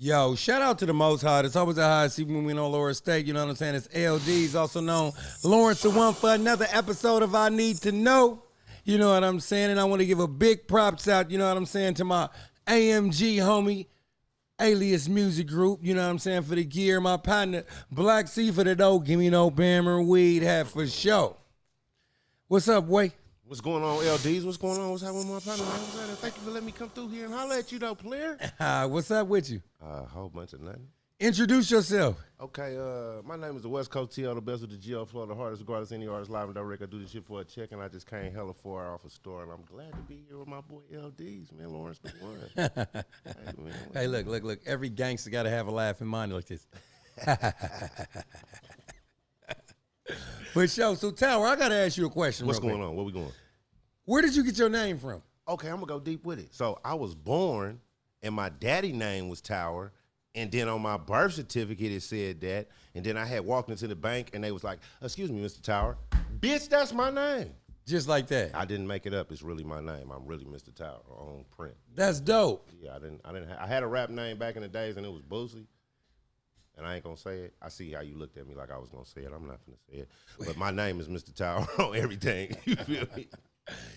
Yo, shout out to the Most High. It's always a high see when we on Lower State. You know what I'm saying? It's L-Deez, also known Lawrence the One, for another episode of I Need to Know. You know what I'm saying? And I want to give a big props out, you know what I'm saying, to my AMG homie, Alias Music Group, you know what I'm saying, for the gear. My partner, Black C for the dough. Give me no bammer weed hat for sure. What's up, boy? What's going on, L-Deez? What's going on? What's happening with my partner, man? What's happening? Thank you for letting me come through here and holler at you, though, player. What's up with you? A whole bunch of nothing. Introduce yourself. Okay, my name is the West Coast TL, the best with the GL flow, the hardest regardless any artist live and direct. I do this shit for a check, and I just came hella far off a store, and I'm glad to be here with my boy L-Deez, man, Lawrence the One. Hey, man, Hey, look. Every gangster got to have a laugh in mind like this. But so Tower, I got to ask you a question. What's going on? Where we going? Where did you get your name from? Okay, I'm going to go deep with it. So I was born, and my daddy name was Tower, and then on my birth certificate it said that, and then I had walked into the bank, and they was like, excuse me, Mr. Tower. Bitch, that's my name. Just like that. I didn't make it up. It's really my name. I'm really Mr. Tower on print. That's dope. Yeah, I had a rap name back in the days, and it was Boosie. And I ain't gonna say it. I see how you looked at me like I was gonna say it. I'm not gonna say it. But my name is Mr. Tower on everything. You feel me?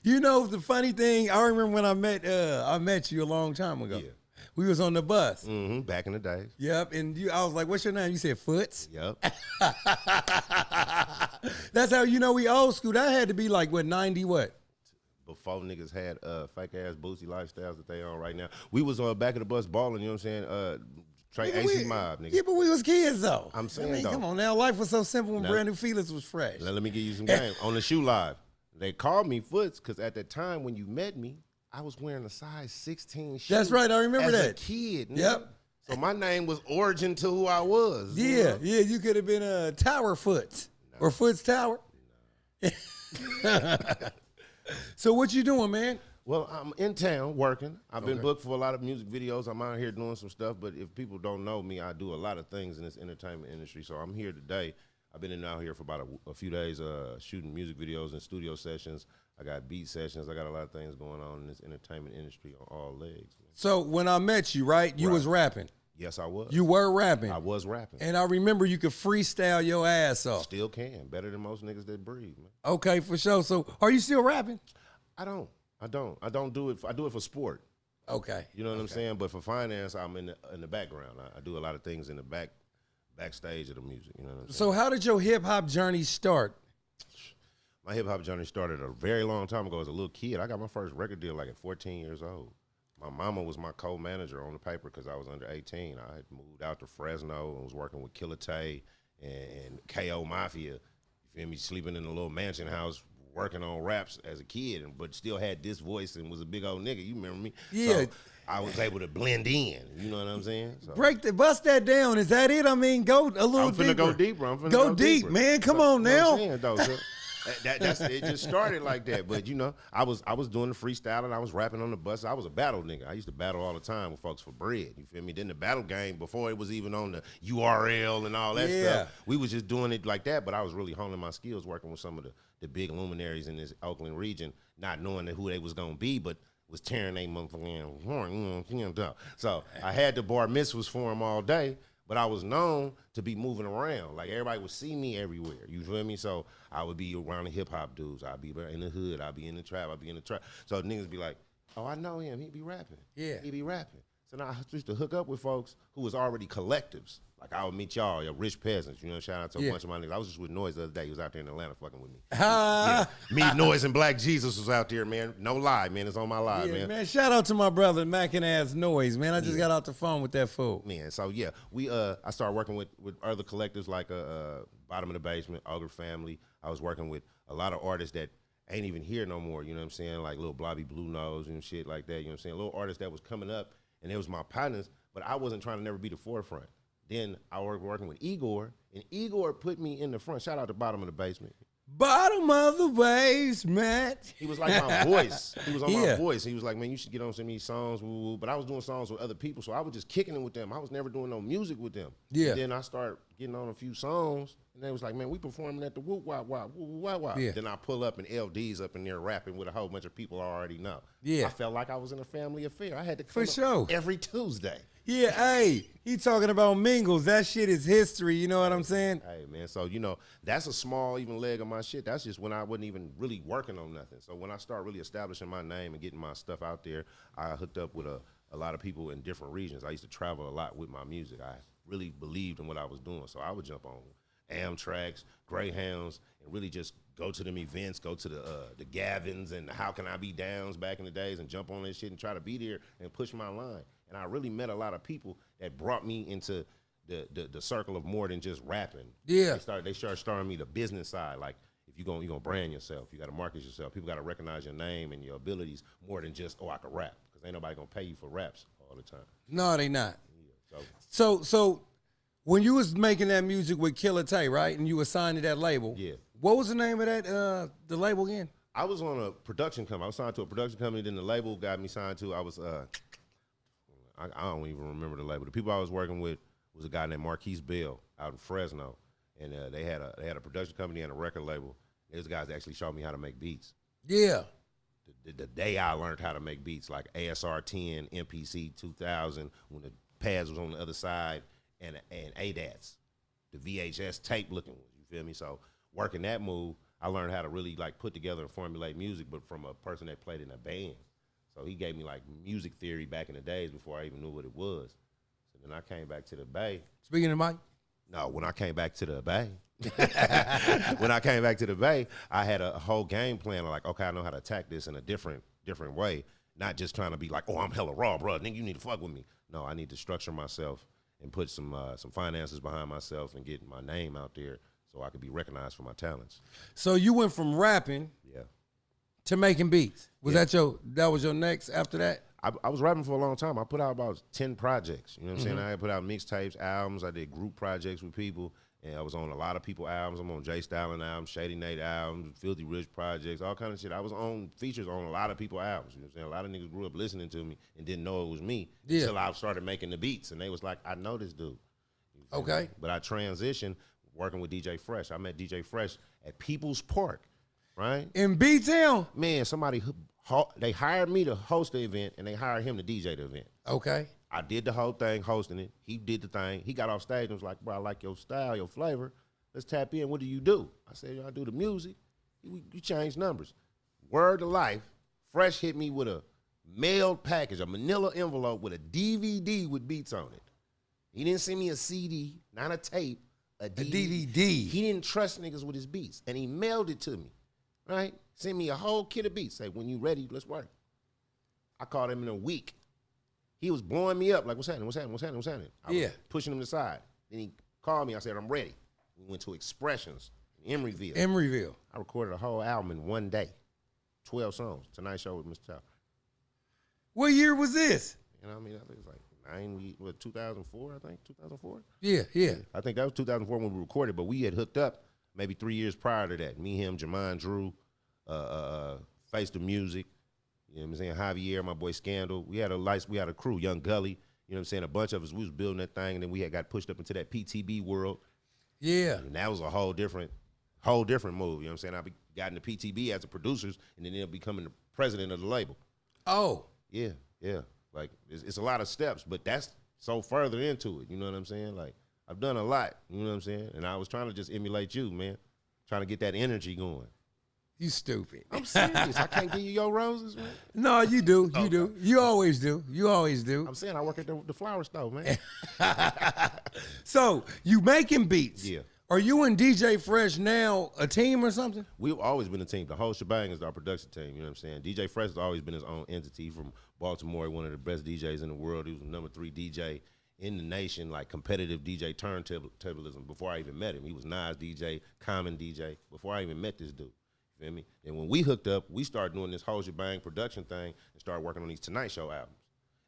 You know the funny thing, I remember when I met you a long time ago. Yeah. We was on the bus. Mm-hmm. Back in the days. Yep, and I was like, "What's your name?" You said Foots. Yep. That's how you know we old school. That had to be like what 90 what? Before niggas had fake ass Boosie lifestyles that they on right now. We was on back of the bus balling. You know what I'm saying? Trey AC Mob, nigga. Yeah, but we was kids though. I'm saying though. Come on now, life was so simple when Brand New Felix was fresh. Now let me give you some game on the shoe live. They called me Foots because at the time when you met me, I was wearing a size 16 shoe. That's right, I remember that. As a kid, nigga. Yep. So my name was origin to who I was. Yeah, you could have been a Tower Foots or Foots Tower. No. So what you doing, man? Well, I'm in town working. I've been booked for a lot of music videos. I'm out here doing some stuff, but if people don't know me, I do a lot of things in this entertainment industry. So I'm here today. I've been out here for about a few days shooting music videos and studio sessions. I got beat sessions. I got a lot of things going on in this entertainment industry on all legs. Man. So when I met you, right, you was rapping. Yes, I was. You were rapping. I was rapping. And I remember you could freestyle your ass off. Still can. Better than most niggas that breathe, man. Okay, for sure. So are you still rapping? I don't do it. I do it for sport. Okay. You know what I'm saying? But for finance, I'm in the background. I do a lot of things in the backstage of the music. You know what I'm saying? So how did your hip hop journey start? My hip hop journey started a very long time ago as a little kid. I got my first record deal like at 14 years old. My mama was my co-manager on the paper because I was under 18. I had moved out to Fresno and was working with Killer Tay and KO Mafia. You feel me? Sleeping in a little mansion house, working on raps as a kid, but still had this voice and was a big old nigga. You remember me? Yeah. So I was able to blend in. You know what I'm saying? So, bust that down. Is that it? I mean, go a little deeper. I'm finna go deeper. Go deep, deeper. man. Come on now. You know what I'm saying, though, so that's it. Just started like that, but you know, I was doing the freestyling. I was rapping on the bus. I was a battle nigga. I used to battle all the time with folks for bread. You feel me? Then the battle game before it was even on the URL and all that stuff. We was just doing it like that. But I was really honing my skills, working with some of the big luminaries in this Oakland region, not knowing who they was gonna be, but was tearing they motherfucking horn. So I had the bar mitzvahs for them all day. But I was known to be moving around. Like, everybody would see me everywhere. You feel me? So I would be around the hip-hop dudes. I'd be in the hood. I'd be in the trap. So niggas be like, oh, I know him. He be rapping. Yeah. He be rapping. So now I used to hook up with folks who was already collectives. Like, I would meet y'all, rich peasants. You know, shout out to a bunch of my niggas. I was just with Noise the other day. He was out there in Atlanta fucking with me. Me, Noise, and Black Jesus was out there, man. No lie, man. It's on my live, man. Shout out to my brother, Mackin' Ass Noise, man. I just got out the phone with that fool. Man, so yeah, I started working with other collectives like Bottom of the Basement, Ogre Family. I was working with a lot of artists that ain't even here no more, you know what I'm saying? Like Lil Blobby Blue Nose and shit like that, you know what I'm saying? Little artists that was coming up, and it was my partners, but I wasn't trying to never be the forefront. Then I was working with Igor, and Igor put me in the front. Shout out to Bottom of the Basement. Bottom of the basement. He was like my voice. He was on my voice. He was like, man, you should get on some of these songs. Woo, woo. But I was doing songs with other people, so I was just kicking it with them. I was never doing no music with them. Yeah. And then I started getting on a few songs, and they was like, man, we performing at the whoop wop wop whoop wop wop. Yeah. Then I pull up and L-Deez up in there rapping with a whole bunch of people I already know. Yeah. I felt like I was in a family affair. I had to come For up sure. every Tuesday. Yeah, hey, he talking about mingles. That shit is history. You know what I'm saying? Hey, man, so, you know, that's a small even leg of my shit. That's just when I wasn't even really working on nothing. So when I start really establishing my name and getting my stuff out there, I hooked up with a lot of people in different regions. I used to travel a lot with my music. I really believed in what I was doing. So I would jump on Amtraks, Greyhounds, and really just go to them events, go to the Gavins and the How Can I Be Downs back in the days and jump on that shit and try to be there and push my line. And I really met a lot of people that brought me into the circle of more than just rapping. Yeah. They started starting me the business side. Like, if you're gonna brand yourself, you got to market yourself. People got to recognize your name and your abilities more than just, oh, I can rap. Because ain't nobody going to pay you for raps all the time. No, they not. Yeah, So when you was making that music with Killer Tay, right, and you were signed to that label, yeah. what was the name of that the label again? I was on a production company. I was signed to a production company. Then the label got me signed to. I was I don't even remember the label. The people I was working with was a guy named Marquise Bell out in Fresno, and they had a production company and a record label. Those guys actually showed me how to make beats. Yeah. The day I learned how to make beats, like ASR 10, MPC 2000, when the pads was on the other side, and ADATs, the VHS tape looking ones. You feel me? So working that move, I learned how to really like put together and formulate music, but from a person that played in a band. So he gave me like music theory back in the days before I even knew what it was. So then I came back to the Bay. Speaking of Mike? No, when I came back to the Bay, I had a whole game plan of like, okay, I know how to attack this in a different way, not just trying to be like, oh, I'm hella raw, bro. Nigga, you need to fuck with me. No, I need to structure myself and put some finances behind myself and get my name out there so I could be recognized for my talents. So you went from rapping to making beats. Was that was your next after that? I was rapping for a long time. I put out about 10 projects. You know what I'm saying? I put out mixtapes, albums. I did group projects with people. And I was on a lot of people albums. I'm on Jay Stalin albums, Shady Nate albums, Filthy Rich projects, all kind of shit. I was on features on a lot of people albums. You know what I'm saying? A lot of niggas grew up listening to me and didn't know it was me until I started making the beats. And they was like, I know this dude. Okay. But I transitioned working with DJ Fresh. I met DJ Fresh at People's Park, right? In B-Town? Man, they hired me to host the event, and they hired him to DJ the event. Okay. I did the whole thing, hosting it. He did the thing. He got off stage and was like, bro, I like your style, your flavor. Let's tap in. What do you do? I said, I do the music. You change numbers. Word to life, Fresh hit me with a mailed package, a manila envelope with a DVD with beats on it. He didn't send me a CD, not a tape, a DVD. He didn't trust niggas with his beats, and he mailed it to me, right? Sent me a whole kit of beats. Say, when you ready, let's work. I called him in a week. He was blowing me up, like, what's happening? I was pushing him aside. Then he called me. I said, I'm ready. We went to Expressions in Emeryville. I recorded a whole album in one day, 12 songs. Tonight Show with Mr. Chow. What year was this? You know what I mean? I think it was like 2004, I think, 2004? Yeah. I think that was 2004 when we recorded, but we had hooked up maybe 3 years prior to that. Me, him, Jermaine Drew, Face the Music. You know what I'm saying? Javier, my boy Scandal. We had a crew, Young Gully. You know what I'm saying? A bunch of us, we was building that thing, and then we got pushed up into that PTB world. Yeah. And that was a whole different move. You know what I'm saying? I got into PTB as a producers, and then ended up becoming the president of the label. Oh. Yeah. Like, it's a lot of steps, but that's so further into it. You know what I'm saying? Like, I've done a lot. You know what I'm saying? And I was trying to just emulate you, man. Trying to get that energy going. You stupid. I'm serious. I can't give you your roses, man. No, you do. You do. You always do. I'm saying I work at the flower store, man. So, you making beats. Yeah. Are you and DJ Fresh now a team or something? We've always been a team. The whole shebang is our production team. You know what I'm saying? DJ Fresh has always been his own entity from Baltimore, one of the best DJs in the world. He was the #3 DJ in the nation, like competitive DJ turntablism before I even met him. He was Nas DJ, Common DJ, before I even met this dude. You feel me? And when we hooked up, we started doing this whole shebang production thing and started working on these Tonight Show albums.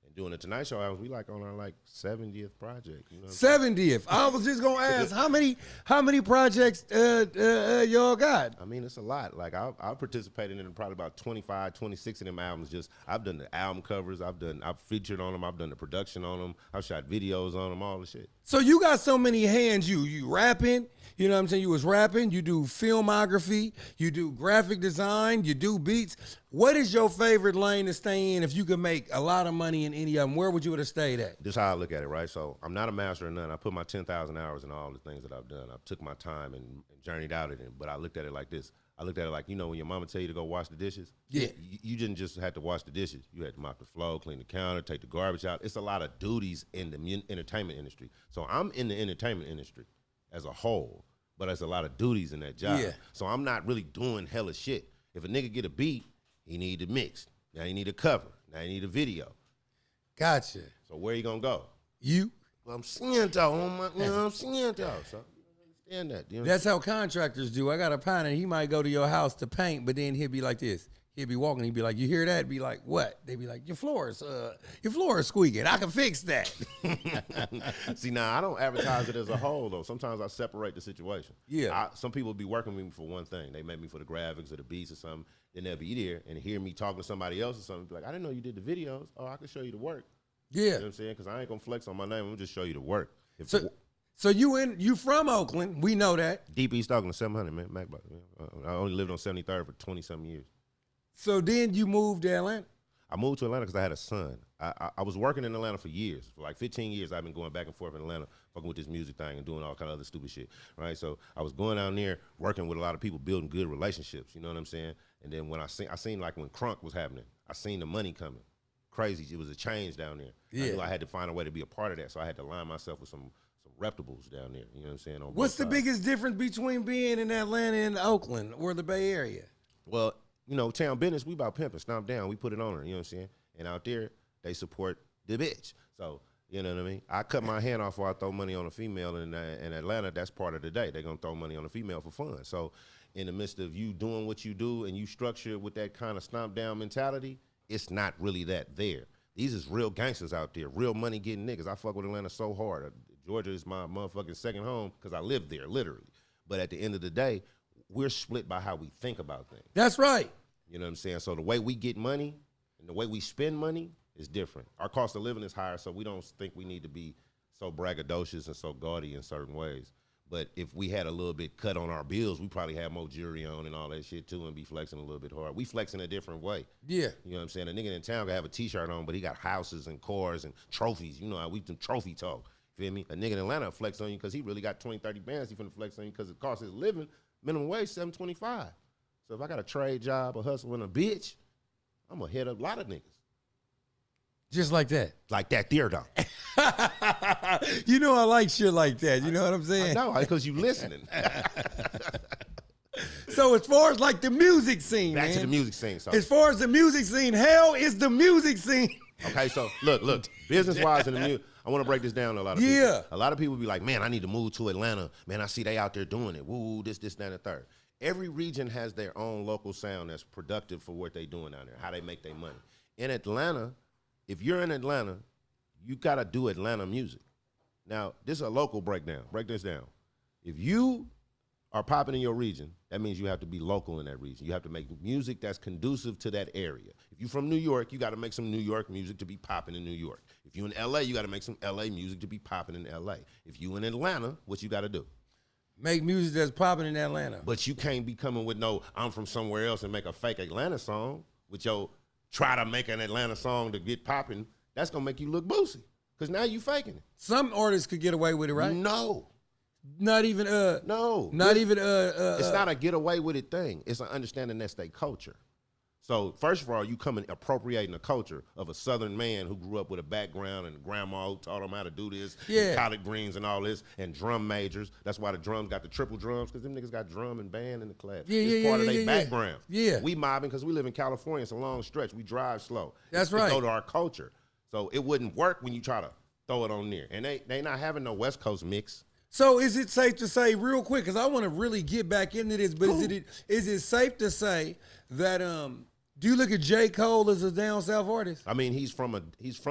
And doing the Tonight Show albums, we like on our like 70th project. You know 70th. I was just gonna ask how many projects y'all got? I mean, it's a lot. Like I participated in probably about 25, 26 of them albums. I've done the album covers. I've featured on them. I've done the production on them. I've shot videos on them. All the shit. So you got so many hands. You rapping. You know what I'm saying? You was rapping. You do filmography. You do graphic design. You do beats. What is your favorite lane to stay in if you could make a lot of money in any of them? Where would you have stayed at? This is how I look at it, right? So I'm not a master of none. I put my 10,000 hours in all the things that I've done. I took my time and journeyed out of it. But I looked at it like this. I looked at it like, you know, when your mama tell you to go wash the dishes? Yeah. You didn't just have to wash the dishes. You had to mop the floor, clean the counter, take the garbage out. It's a lot of duties in the entertainment industry. So I'm in the entertainment industry as a whole, but there's a lot of duties in that job. Yeah. So I'm not really doing hella shit. If a nigga get a beat, he need to mix. Now he need a cover. Now he need a video. Gotcha. So where you gonna go? You? Well, I'm seeing though, you know I'm seeing though. So understand that. You know? That's how contractors do. I got a partner. He might go to your house to paint, but then he'll be like this. He'll be walking. He'd be like, "You hear that?" Be like, "What?" They be like, your floor is squeaking. I can fix that." See, now I don't advertise it as a whole though. Sometimes I separate the situation. Yeah. Some people be working with me for one thing. They make me for the graphics or the beats or something. Then they'll be there and hear me talking to somebody else or something. Be like, "I didn't know you did the videos. Oh, I can show you the work." Yeah. You know what I'm saying? Because I ain't gonna flex on my name. I'm gonna just show you the work. So you from Oakland? We know that. Deep East Oakland, 700, man. MacBook. I only lived on 73rd for 20-something years. So then you moved to Atlanta. I moved to Atlanta because I had a son. I was working in Atlanta for years. For like 15 years, I've been going back and forth in Atlanta, fucking with this music thing and doing all kind of other stupid shit, right? So I was going down there, working with a lot of people, building good relationships, you know what I'm saying? And then when I seen like when Crunk was happening, I seen the money coming. Crazy, it was a change down there. Yeah. I knew I had to find a way to be a part of that, so I had to align myself with some reputables down there, you know what I'm saying? What's the biggest difference between being in Atlanta and Oakland or the Bay Area? Well, you know, town business, we about pimping, stomp down, we put it on her, you know what I'm saying? And out there, they support the bitch. So, you know what I mean? I cut my hand off while I throw money on a female in Atlanta. That's part of the day. They're going to throw money on a female for fun. So in the midst of you doing what you do and you structure with that kind of stomp down mentality, it's not really that there. These is real gangsters out there, real money getting niggas. I fuck with Atlanta so hard. Georgia is my motherfucking second home because I live there, literally. But at the end of the day, we're split by how we think about things. That's right. You know what I'm saying? So the way we get money and the way we spend money is different. Our cost of living is higher, so we don't think we need to be so braggadocious and so gaudy in certain ways. But if we had a little bit cut on our bills, we probably have more jewelry on and all that shit too and be flexing a little bit hard. We flex in a different way. Yeah. You know what I'm saying? A nigga in town can have a T-shirt on, but he got houses and cars and trophies. You know how we do trophy talk. Feel me? A nigga in Atlanta flex on you because he really got 20, 30 bands. He finna flex on you because the cost of his living, minimum wage, $7.25. So if I got a trade job, a hustle, and a bitch, I'm going to hit up a lot of niggas. Just like that. Like that there, though. You know I like shit like that. You know what I'm saying? No, because you listening. So as far as like the music scene, Back man, to the music scene. So. as far as the music scene, hell is the music scene. Okay, so look, business-wise in the music, I want to break this down to a lot of people. A lot of people be like, man, I need to move to Atlanta. Man, I see they out there doing it. Woo, this, that, and the third. Every region has their own local sound that's productive for what they doing down there, how they make their money. In Atlanta, if you're in Atlanta, you got to do Atlanta music. Now, this is a local breakdown. Break this down. If you are popping in your region, that means you have to be local in that region. You have to make music that's conducive to that area. If you're from New York, you got to make some New York music to be popping in New York. If you're in L.A., you got to make some L.A. music to be popping in L.A. If you in Atlanta, what you got to do? Make music that's popping in Atlanta. But you can't be coming with no, I'm from somewhere else and make a fake Atlanta song with your try to make an Atlanta song to get popping. That's going to make you look boozy because now you faking it. Some artists could get away with it, right? No. Not even, no. Not even, it's not a get away with it thing. It's an understanding that's their culture. So first of all, you come and appropriating the culture of a Southern man who grew up with a background and grandma who taught him how to do this, and collard greens and all this, and drum majors. That's why the drums got the triple drums, because them niggas got drum and band in the class. It's part of their background. Yeah. We mobbing because we live in California. It's a long stretch. We drive slow. That's right. Go to our culture. So it wouldn't work when you try to throw it on there. And they not having no West Coast mix. So is it safe to say, real quick, because I want to really get back into this, but Cool. is it safe to say that do you look at J. Cole as a down south artist? I mean, he's from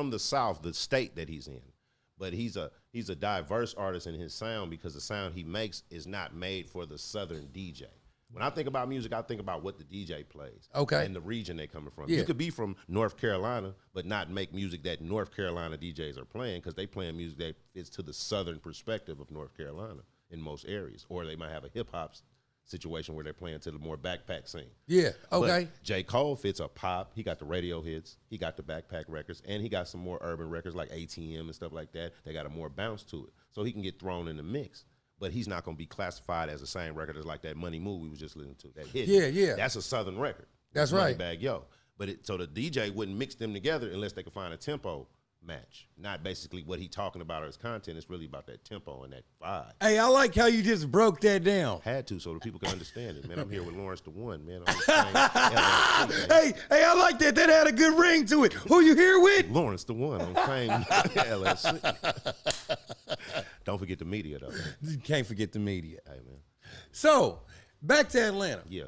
the South, the state that he's in, but he's a diverse artist in his sound because the sound he makes is not made for the Southern DJ. When I think about music, I think about what the DJ plays. Okay. And the region they coming from. Yeah. You could be from North Carolina, but not make music that North Carolina DJs are playing because they playing music that fits to the southern perspective of North Carolina in most areas. Or they might have a hip-hop situation where they're playing to the more backpack scene. Yeah, okay. But J. Cole fits a pop. He got the radio hits. He got the backpack records. And he got some more urban records like ATM and stuff like that. They got a more bounce to it. So he can get thrown in the mix. But he's not going to be classified as the same record as like that Money Move we was just listening to. That hit. Yeah. That's a southern record. That's right. Bag Yo. But so the DJ wouldn't mix them together unless they could find a tempo match. Not basically what he talking about or his content. It's really about that tempo and that vibe. Hey, I like how you just broke that down. Had to so the people can understand it, man. I'm here with Lawrence the One, man. LLC, Hey, I like that. That had a good ring to it. Who you here with? Lawrence the One on Fame LLC. Don't forget the media, though. You can't forget the media. Hey, man. So, back to Atlanta. Yeah.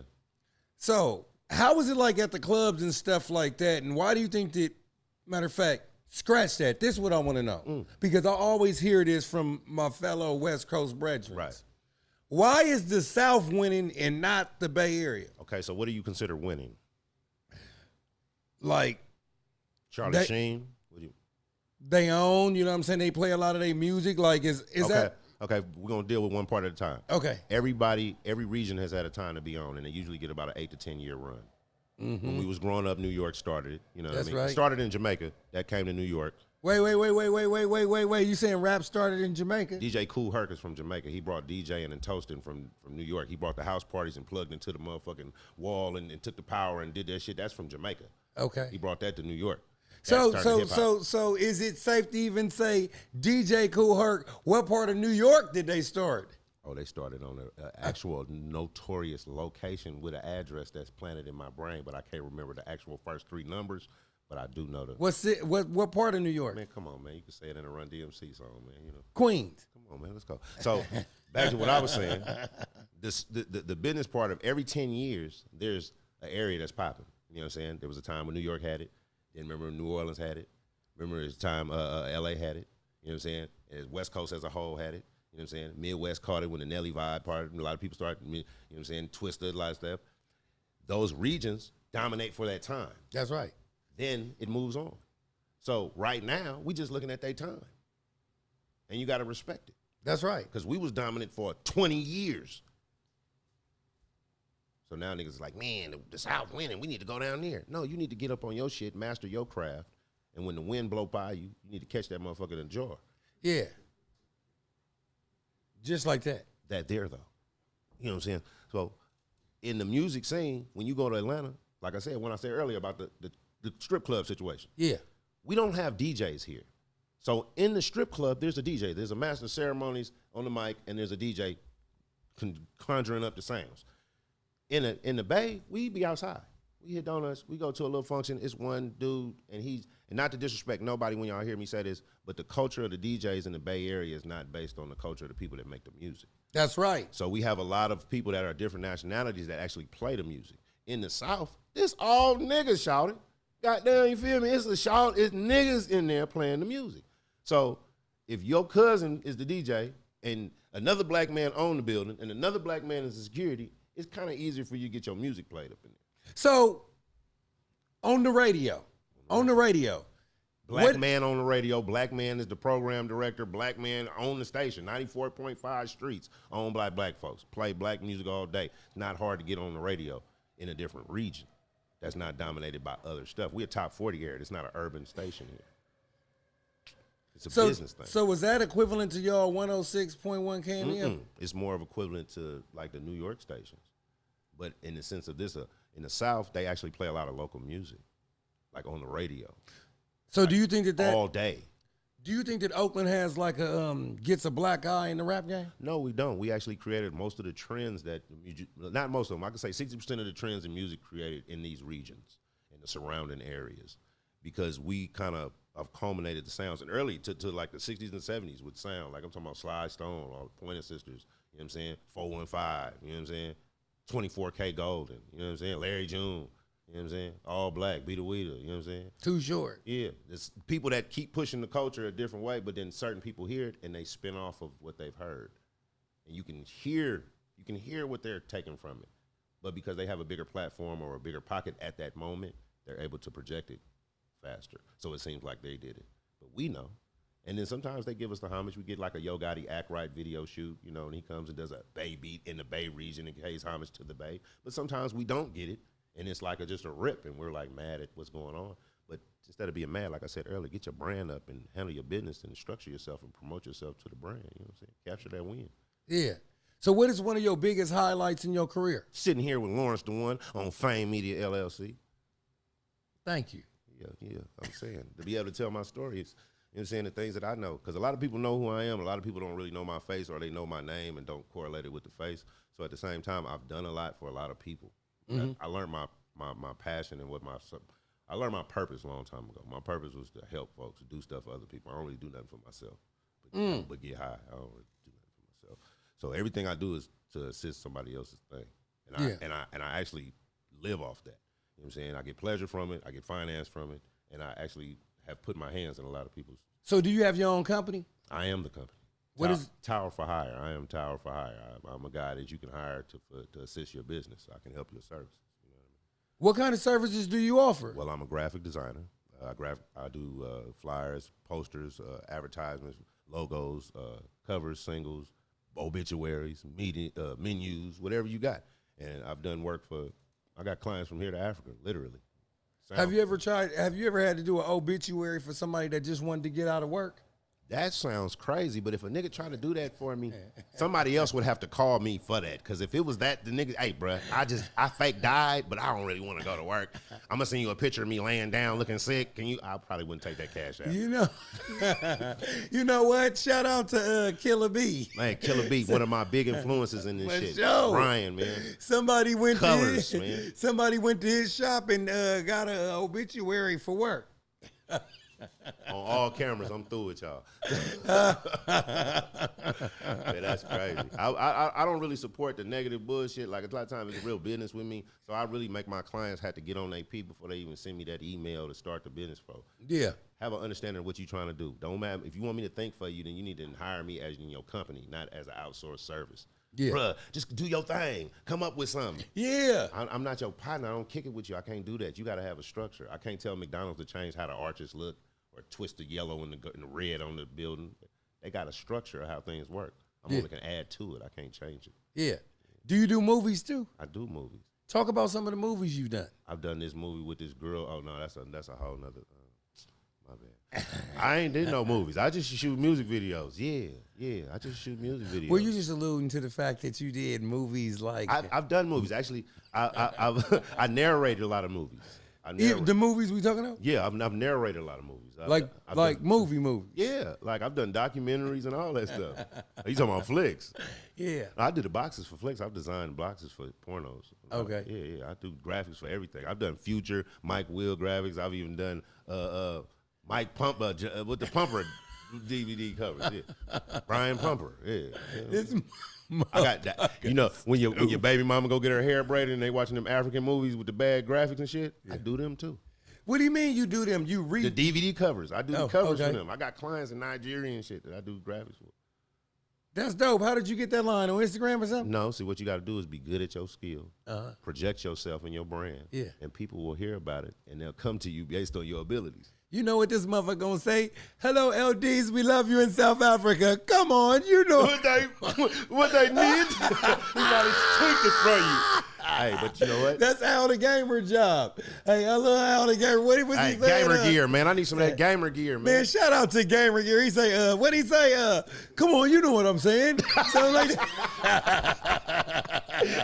So, how was it like at the clubs and stuff like that? And why do you think that, matter of fact, scratch that. This is what I want to know. Because I always hear this from my fellow West Coast brethren. Right. Why is the South winning and not the Bay Area? Okay, so what do you consider winning? Like, Charlie Sheen? What do you... they own, you know what I'm saying? They play a lot of their music. Like, is okay. that... Okay, we're going to deal with one part at a time. Okay. Every region has had a time to be on, and they usually get about an 8 to 10 year run. When we was growing up, New York started it. You know what I mean? Right. It started in Jamaica. That came to New York. Wait. You saying rap started in Jamaica? DJ Kool Herc is from Jamaica. He brought DJing and toasting from New York. He brought the house parties and plugged into the motherfucking wall and took the power and did that shit. That's from Jamaica. Okay. He brought that to New York. So is it safe to even say DJ Kool Herc, what part of New York did they start? Oh, they started on an actual notorious location with an address that's planted in my brain, but I can't remember the actual first 3 numbers, but I do know the... What part of New York? Man, come on, man. You can say it in a Run DMC song, man. You know. Queens. Come on, man. Let's go. So, back to what I was saying. The business part of every 10 years, there's an area that's popping. You know what I'm saying? There was a time when New York had it. Then remember New Orleans had it. Remember there's a time L.A. had it. You know what I'm saying? As West Coast as a whole had it. You know what I'm saying? Midwest caught it when the Nelly vibe part. A lot of people started, you know what I'm saying, Twisted, a lot of stuff. Those regions dominate for that time. That's right. Then it moves on. So right now, we just looking at their time. And you got to respect it. That's right. Because we was dominant for 20 years. So now niggas is like, man, the South winning. We need to go down there. No, you need to get up on your shit, master your craft. And when the wind blow by you, you need to catch that motherfucker in the jar. Yeah. Just like that. That there, though. You know what I'm saying? So in the music scene, when you go to Atlanta, like I said, when I said earlier about the strip club situation. Yeah. We don't have DJs here. So in the strip club, there's a DJ. There's a master of ceremonies on the mic, and there's a DJ conjuring up the sounds. In the Bay, we be outside. We hit donuts. We go to a little function. It's one dude, and not to disrespect nobody when y'all hear me say this, but the culture of the DJs in the Bay Area is not based on the culture of the people that make the music. That's right. So we have a lot of people that are different nationalities that actually play the music. In the South, it's all niggas shouting. Goddamn, you feel me? It's niggas in there playing the music. So if your cousin is the DJ and another black man own the building and another black man is the security, it's kind of easier for you to get your music played up in there. So, on the radio. Black man on the radio. Black man is the program director. Black man on the station. 94.5 streets owned by black folks. Play black music all day. It's not hard to get on the radio in a different region that's not dominated by other stuff. We're a top 40 area. It's not an urban station here. It's a business thing. So was that equivalent to y'all 106.1 KMM? It's more of equivalent to like the New York stations. But in the sense of this, in the South, they actually play a lot of local music, like on the radio. So do you think that all day? Do you think that Oakland has like gets a black eye in the rap game? No, we don't. We actually created most of the trends that not most of them. I could say 60% of the trends in music created in these regions, in the surrounding areas, because we kind of culminated the sounds and early to like the 60s and 70s with sound. Like I'm talking about Sly Stone, or Pointer Sisters. You know what I'm saying? 415. You know what I'm saying? 24K Golden. You know what I'm saying? Larry June. You know what I'm saying? All black, Beat a Weeder, you know what I'm saying? Too short. Yeah. There's people that keep pushing the culture a different way, but then certain people hear it and they spin off of what they've heard. And you can hear what they're taking from it. But because they have a bigger platform or a bigger pocket at that moment, they're able to project it faster. So it seems like they did it. But we know. And then sometimes they give us the homage. We get like a Yo Gotti Act Right video shoot, you know, and he comes and does a Bay beat in the Bay region and pays homage to the Bay. But sometimes we don't get it, and it's like just a rip, and we're like mad at what's going on. But instead of being mad, like I said earlier, get your brand up and handle your business and structure yourself and promote yourself to the brand. You know what I'm saying? Capture that win. Yeah. So what is one of your biggest highlights in your career? Sitting here with Lawrence the One on Fame Media LLC. Thank you. Yeah, I'm saying. To be able to tell my stories, you know what I'm saying, the things that I know. Because a lot of people know who I am. A lot of people don't really know my face, or they know my name and don't correlate it with the face. So at the same time, I've done a lot for a lot of people. I learned my passion and I learned my purpose a long time ago. My purpose was to help folks, do stuff for other people. I don't really do nothing for myself, but get high. I don't really do nothing for myself. So everything I do is to assist somebody else's thing, and I actually live off that. You know what I'm saying? I get pleasure from it, I get finance from it, and I actually have put my hands in a lot of people's. So do you have your own company? I am the company. What is Tower for Hire? I am Tower for Hire. I'm a guy that you can hire to assist your business. I can help your service. You know what I mean? What kind of services do you offer? Well, I'm a graphic designer. I do flyers, posters, advertisements, logos, covers, singles, obituaries, menus, whatever you got. And I've done work I got clients from here to Africa, literally. Have you ever had to do an obituary for somebody that just wanted to get out of work? That sounds crazy, but if a nigga trying to do that for me, somebody else would have to call me for that. Because if it was that, the nigga, hey, bruh, I fake died, but I don't really want to go to work. I'm going to send you a picture of me laying down looking sick. I probably wouldn't take that cash out. You know, you know what? Shout out to Killer B. Man, Killer B, one of my big influences in this shit. Sure. Brian, man. Somebody went Colors, to man. Somebody went to his shop and got an obituary for work. On all cameras, I'm through with y'all. Man, that's crazy. I don't really support the negative bullshit. Like, a lot of times it's real business with me, so I really make my clients have to get on their P before they even send me that email to start the business for. Yeah. Have an understanding of what you're trying to do. Don't matter if you want me to think for you, then you need to hire me as in your company, not as an outsourced service. Yeah. Bruh, just do your thing. Come up with something. Yeah. I'm not your partner. I don't kick it with you. I can't do that. You got to have a structure. I can't tell McDonald's to change how the arches look or twist the yellow and the red on the building. They got a structure of how things work. I'm only can add to it. I can't change it. Yeah. Do you do movies too? I do movies. Talk about some of the movies you've done. I've done this movie with this girl. Oh no, that's a whole nother. My bad. I ain't did no movies. I just shoot music videos. Yeah. I just shoot music videos. Well, you just alluding to the fact that you did movies like I've done movies. Actually, I narrated a lot of movies. the movies we talking about? Yeah, I've narrated a lot of movies. I've done, movies. Yeah, like I've done documentaries and all that stuff. You talking about flicks? Yeah. I did the boxes for flicks. I've designed boxes for pornos. Okay. Yeah. I do graphics for everything. I've done Future, Mike Will graphics. I've even done Mike Pumper with the Pumper DVD covers. Yeah. Brian Pumper. Yeah. I got that. You know, when your baby mama go get her hair braided and they watching them African movies with the bad graphics and shit, I do them too. What do you mean you do them? You read the DVD covers. I do the covers for them. I got clients in Nigeria and shit that I do graphics for. That's dope. How did you get that line? On Instagram or something? No, see, what you got to do is be good at your skill, project yourself and your brand, and people will hear about it, and they'll come to you based on your abilities. You know what this motherfucker gonna say? Hello, L-Deez, we love you in South Africa. Come on, you know. What they need? Somebody take it from you. Hey, but you know what? That's Al the Gamer job. Hey, I love Al the Gamer. What he say? Gamer gear, man. I need some of that gamer gear, man. Man, shout out to Gamer Gear. He say, what he say? Come on, you know what I'm saying. Something like that.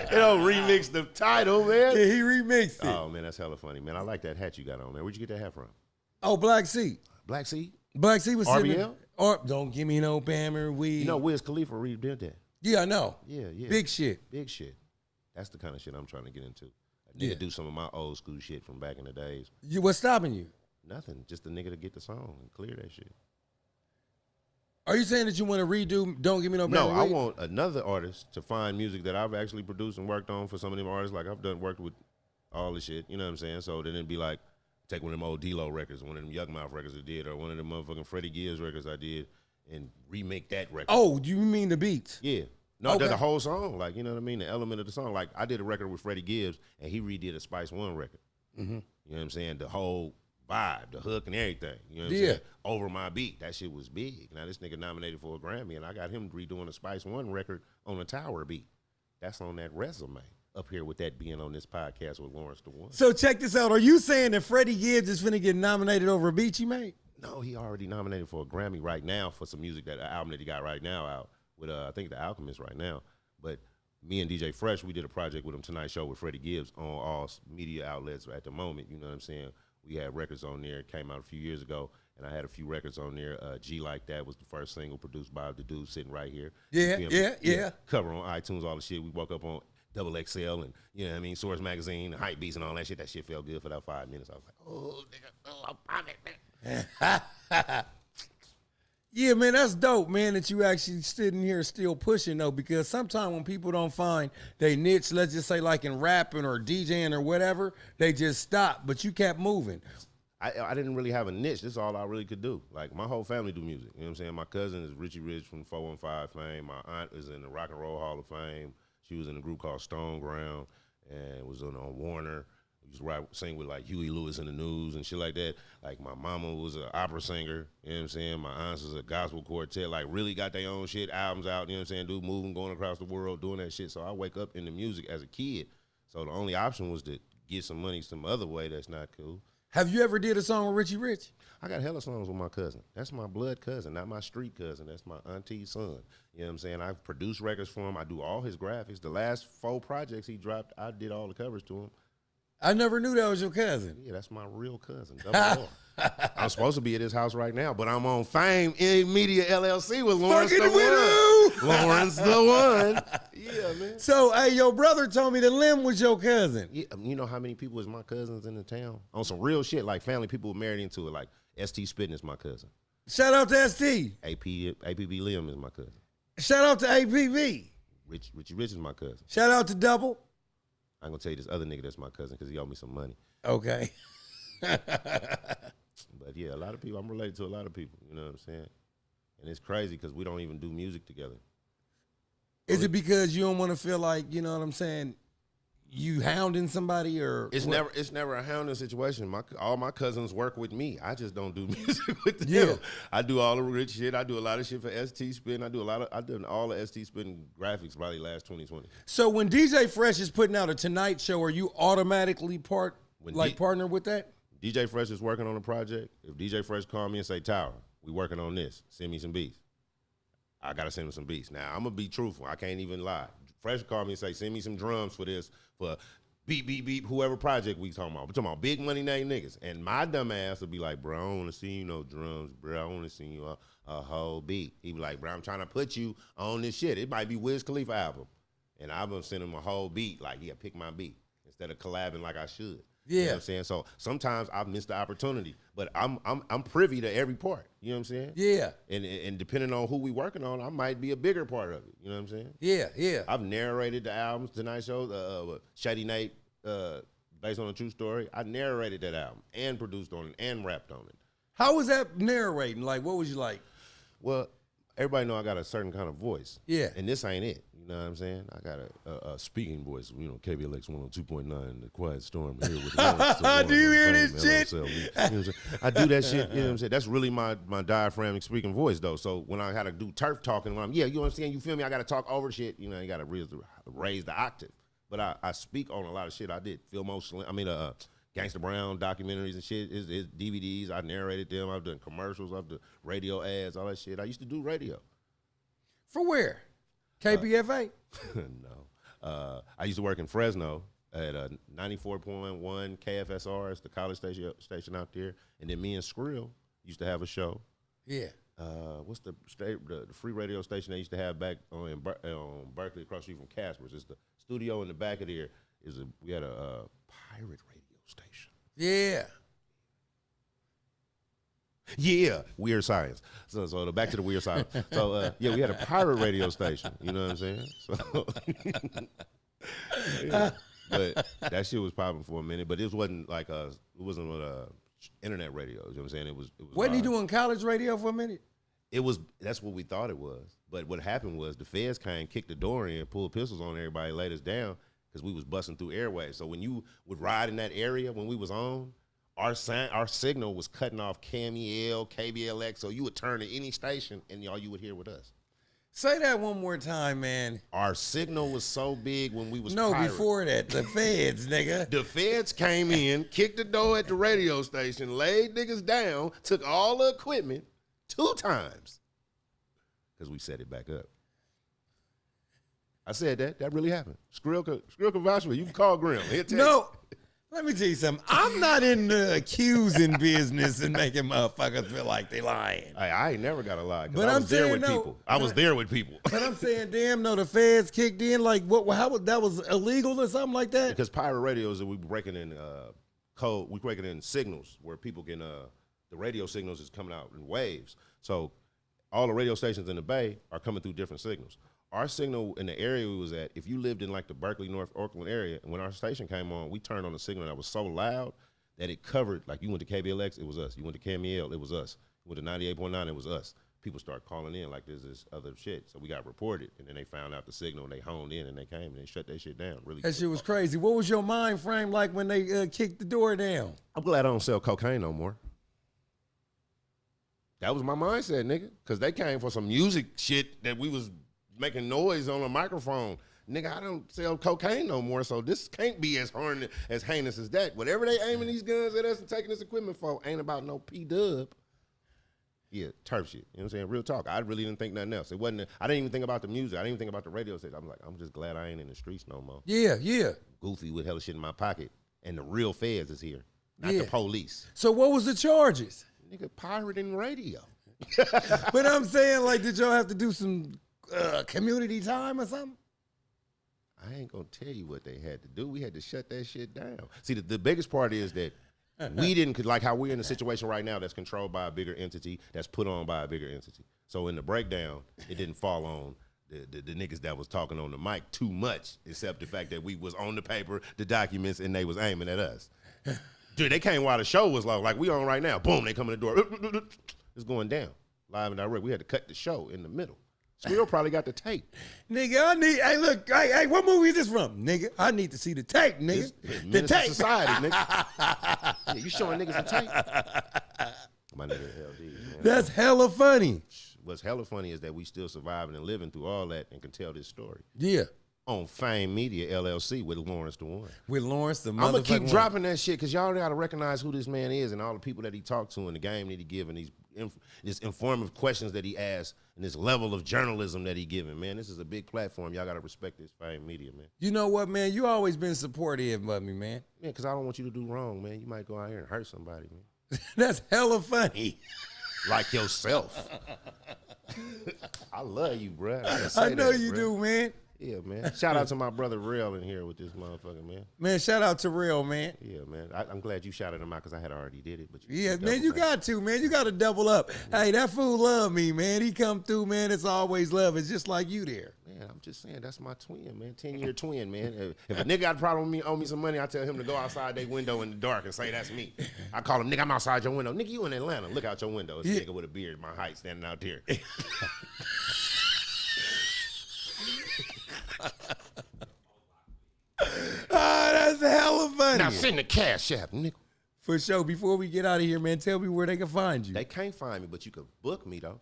They don't remix the title, man. Yeah, he remixed it. Oh, man, that's hella funny, man. I like that hat you got on, man. Where'd you get that hat from? Oh, Black Sea. Black Sea? Black Sea was sitting RBL? Or don't give me no Bammer weed. You know, Wiz Khalifa redid that. Yeah, I know. Yeah. Big shit. Big shit. That's the kind of shit I'm trying to get into. I need to do some of my old school shit from back in the days. What's stopping you? Nothing. Just the nigga to get the song and clear that shit. Are you saying that you want to redo Don't Give Me No Bammer No, I Weed? want another artist to find music that I've actually produced and worked on for some of them artists. Like, I've worked with all the shit, you know what I'm saying? So then it'd be like, take one of them old D-Lo records, one of them Young Mouth records I did, or one of them motherfucking Freddie Gibbs records I did, and remake that record. Oh, do you mean the beats? Yeah. No, Okay. the whole song, like, you know what I mean? The element of the song. Like, I did a record with Freddie Gibbs, and he redid a Spice One record. Mm-hmm. You know what I'm saying? The whole vibe, the hook and everything. You know what I'm Yeah. saying? Over my beat. That shit was big. Now, this nigga nominated for a Grammy, and I got him redoing a Spice One record on a Tower beat. That's on that resume. Up here with that being on this podcast with Lawrence the One. So check this out. Are you saying that Freddie Gibbs is finna get nominated over a beat you made? No, he already nominated for a Grammy right now for some music, that album that he got right now out with, I think, The Alchemist right now. But me and DJ Fresh, we did a project with him, Tonight Show with Freddie Gibbs, on all media outlets at the moment. You know what I'm saying? We had records on there. It came out a few years ago, and I had a few records on there. G Like That was the first single produced by the dude sitting right here. Yeah. Cover on iTunes, all the shit. We woke up on Double XL and, you know what I mean, Source Magazine, Hype Beats and all that shit. That shit felt good for that 5 minutes. I was like, oh, nigga, oh, I'm popping, man. Yeah, man, that's dope, man, that you actually sitting here still pushing, though, because sometimes when people don't find they niche, let's just say like in rapping or DJing or whatever, they just stop, but you kept moving. I didn't really have a niche. This is all I really could do. Like, my whole family do music. You know what I'm saying? My cousin is Richie Rich from 415 fame. My aunt is in the Rock and Roll Hall of Fame. She was in a group called Stone Ground and was on Warner. Used to sing with like Huey Lewis in the News and shit like that. Like, my mama was an opera singer, you know what I'm saying? My aunts was a gospel quartet, like really got their own shit, albums out, you know what I'm saying? Dude moving, going across the world, doing that shit. So I wake up into music as a kid. So the only option was to get some money some other way that's not cool. Have you ever did a song with Richie Rich? I got hella songs with my cousin. That's my blood cousin, not my street cousin. That's my auntie's son. You know what I'm saying? I've produced records for him. I do all his graphics. The last 4 projects he dropped, I did all the covers to him. I never knew that was your cousin. Yeah, that's my real cousin. Double R. I'm supposed to be at his house right now, but I'm on Fame in Media LLC with Lawrence the One. Lawrence the One. Yeah, man. So, hey, your brother told me that Lim was your cousin. Yeah, you know how many people is my cousins in the town? On some real shit, like family people married into it. Like, ST Spitting is my cousin. Shout out to ST. APB Lim is my cousin. Shout out to APV. Richie Rich is my cousin. Shout out to Double. I'm going to tell you this other nigga that's my cousin because he owed me some money. Okay. But yeah, a lot of people, I'm related to a lot of people, you know what I'm saying? And it's crazy because we don't even do music together. Is it because you don't want to feel like, you know what I'm saying, you hounding somebody or It's never a hounding situation. All my cousins work with me. I just don't do music with them. Yeah. I do all the rich shit. I do a lot of shit for ST Spin. I done all the ST Spin graphics probably last 2020. So when DJ Fresh is putting out a Tonight Show, are you automatically partner with that? DJ Fresh is working on a project. If DJ Fresh call me and say, Tower, we working on this, send me some beats. I got to send him some beats. Now, I'm going to be truthful. I can't even lie. Fresh called me and say, send me some drums for this, for beep, beep, beep, whoever project we talking about. We're talking about big money name niggas. And my dumb ass would be like, bro, I don't want to see you no drums, bro. I want to see you a whole beat. He'd be like, bro, I'm trying to put you on this shit. It might be Wiz Khalifa album. And I'm going to send him a whole beat, like, yeah, pick my beat, instead of collabing like I should. Yeah. You know what I'm saying? So sometimes I've missed the opportunity, but I'm privy to every part. You know what I'm saying? Yeah. And depending on who we working on, I might be a bigger part of it. You know what I'm saying? Yeah. I've narrated the albums, Tonight Show, Shady Nate, based on a true story. I narrated that album and produced on it and rapped on it. How was that narrating? Like, what was you like? Well, everybody know I got a certain kind of voice. Yeah. And this ain't it. You know what I'm saying? I got a speaking voice. You know, KBLX 102.9, The Quiet Storm here with the Do you hear this shit? You know what I'm saying? I do that shit. You know what I'm saying? That's really my diaphragmatic speaking voice, though. So when I had to do turf talking, when you understand? You feel me? I got to talk over shit. You know, you got to raise the octave. But I speak on a lot of shit. I did Gangsta Brown documentaries and shit. His DVDs. I narrated them. I've done commercials. I've done radio ads, all that shit. I used to do radio. For where? KPFA? No. I used to work in Fresno at 94.1 KFSR. It's the college station out there. And then me and Skrill used to have a show. Yeah. What's the free radio station they used to have back on Berkeley across the street from Casper's? It's the studio in the back of there. We had a pirate radio station. Yeah. Yeah, weird science. So back to the weird science. So we had a pirate radio station. You know what I'm saying? So, yeah. But that shit was popping for a minute. But it wasn't like internet radio. You know what I'm saying? It was Wasn't he doing college radio for a minute? That's what we thought it was. But what happened was the feds came, kicked the door in, pulled pistols on everybody, laid us down because we was busting through airways. So when you would ride in that area when we was on, our signal was cutting off KMEL, KBLX, so you would turn to any station and all you would hear with us. Say that one more time, man. Our signal was so big when we was before that, the feds, nigga. The feds came in, kicked the door at the radio station, laid niggas down, took all the equipment 2 times because we set it back up. I said that. That really happened. Skrill can vouch for it. You can call Grim. No. Let me tell you something. I'm not in the accusing business and making motherfuckers feel like they lying. I ain't never got a lie. But I was there with people. I was there with people. But I'm saying, damn, no, the feds kicked in. Like, what? How that was illegal or something like that? Because pirate radios, we breaking in code. We breaking in signals where people can. The radio signals is coming out in waves. So all the radio stations in the Bay are coming through different signals. Our signal in the area we was at, if you lived in like the Berkeley, North Oakland area, and when our station came on, we turned on a signal that was so loud that it covered, like you went to KBLX, it was us. You went to KMEL, it was us. You went to 98.9, it was us. People start calling in like there's this other shit. So we got reported, and then they found out the signal, and they honed in, and they came, and they shut that shit down. Really, that shit was crazy. What was your mind frame like when they kicked the door down? I'm glad I don't sell cocaine no more. That was my mindset, nigga, because they came for some music shit that we was making noise on a microphone. Nigga, I don't sell cocaine no more, so this can't be as heinous as that. Whatever they aiming these guns at us and taking this equipment for ain't about no P-dub. Yeah, turf shit. You know what I'm saying? Real talk. I really didn't think nothing else. It wasn't. I didn't even think about the music. I didn't even think about the radio station. I'm like, I'm just glad I ain't in the streets no more. Yeah. Goofy with hella shit in my pocket, and the real feds is here, not the police. So what was the charges? Nigga, pirating radio. But I'm saying, like, did y'all have to do some community time or something? I ain't gonna tell you what they had to do. We had to shut that shit down. See, the biggest part is that we didn't, like how we're in a situation right now that's controlled by a bigger entity, that's put on by a bigger entity. So in the breakdown, it didn't fall on the niggas that was talking on the mic too much, except the fact that we was on the paper, the documents, and they was aiming at us. Dude, they came while the show was like we on right now. Boom, they come in the door. It's going down, live and direct. We had to cut the show in the middle. Skrill probably got the tape. Nigga, hey, look, hey, what movie is this from? Nigga, I need to see the tape, nigga. The tape. Society, nigga. Yeah, you showing niggas the tape? My nigga L-Deez, man. That's hella funny. What's hella funny is that we still surviving and living through all that and can tell this story. Yeah. On Fame Media, LLC, with Lawrence the One. With Lawrence the motherfucker. I'm going to keep dropping that shit because y'all got to recognize who this man is and all the people that he talked to and the game that he give and these informative questions that he asks and this level of journalism that he giving, man. This is a big platform. Y'all got to respect this Fame Media, man. You know what, man? You always been supportive of me, man. Yeah, because I don't want you to do wrong, man. You might go out here and hurt somebody, man. That's hella funny. Like yourself. I love you, bro. I know you do, man. Yeah, man. Shout out to my brother Real in here with this motherfucker, man. Man, shout out to Real, man. Yeah, man. I'm glad you shouted him out because I had already did it. But yeah, man, you got to, man. You got to double up. Hey, that fool love me, man. He come through, man. It's always love. It's just like you there. Man, I'm just saying, that's my twin, man. 10-year twin, man. If a nigga got a problem with me, owe me some money, I tell him to go outside their window in the dark and say that's me. I call him, nigga, I'm outside your window. Nigga, you in Atlanta. Look out your window. It's a nigga with a beard, my height, standing out there. That's hella funny. Now send the cash app, nigga. For sure. Before we get out of here, man, tell me where they can find you. They can't find me, but you can book me, though.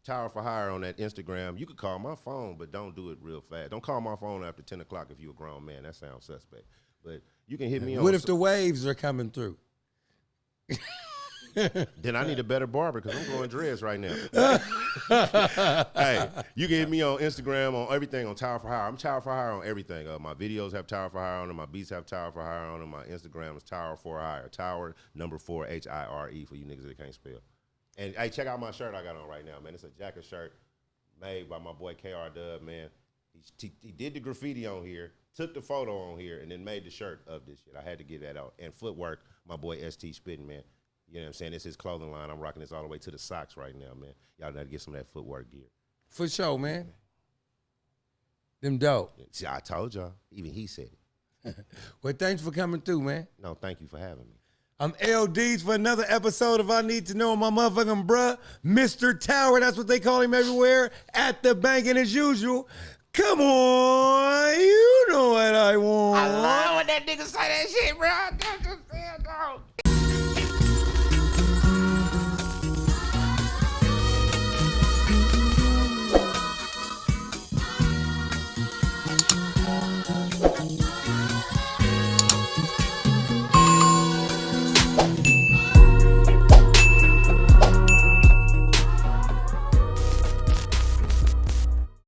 Tower for Hire on that Instagram. You can call my phone, but don't do it real fast. Don't call my phone after 10 o'clock if you're a grown man. That sounds suspect. But you can hit me on. What if the waves are coming through? Then I need a better barber because I'm growing dreads right now. Hey, you can hit me on Instagram, on everything, on Tower for Hire. I'm Tower for Hire on everything. My videos have Tower for Hire on them. My beats have Tower for Hire on them. My Instagram is Tower for Hire. Tower, number 4, H-I-R-E for you niggas that can't spell. And, hey, check out my shirt I got on right now, man. It's a jacket shirt made by my boy KR Dub, man. He did the graffiti on here, took the photo on here, and then made the shirt of this shit. I had to get that out. And footwork, my boy ST Spittin', man. You know what I'm saying? It's his clothing line. I'm rocking this all the way to the socks right now, man. Y'all got to get some of that footwork gear. For sure, man. Them dope. See, I told y'all. Even he said it. Well, thanks for coming through, man. No, thank you for having me. I'm L-Deez for another episode of I Need to Know. My motherfucking bruh, Mr. Tower. That's what they call him everywhere. At the bank, and as usual, come on, you know what I want. I love when that nigga say that shit, bro.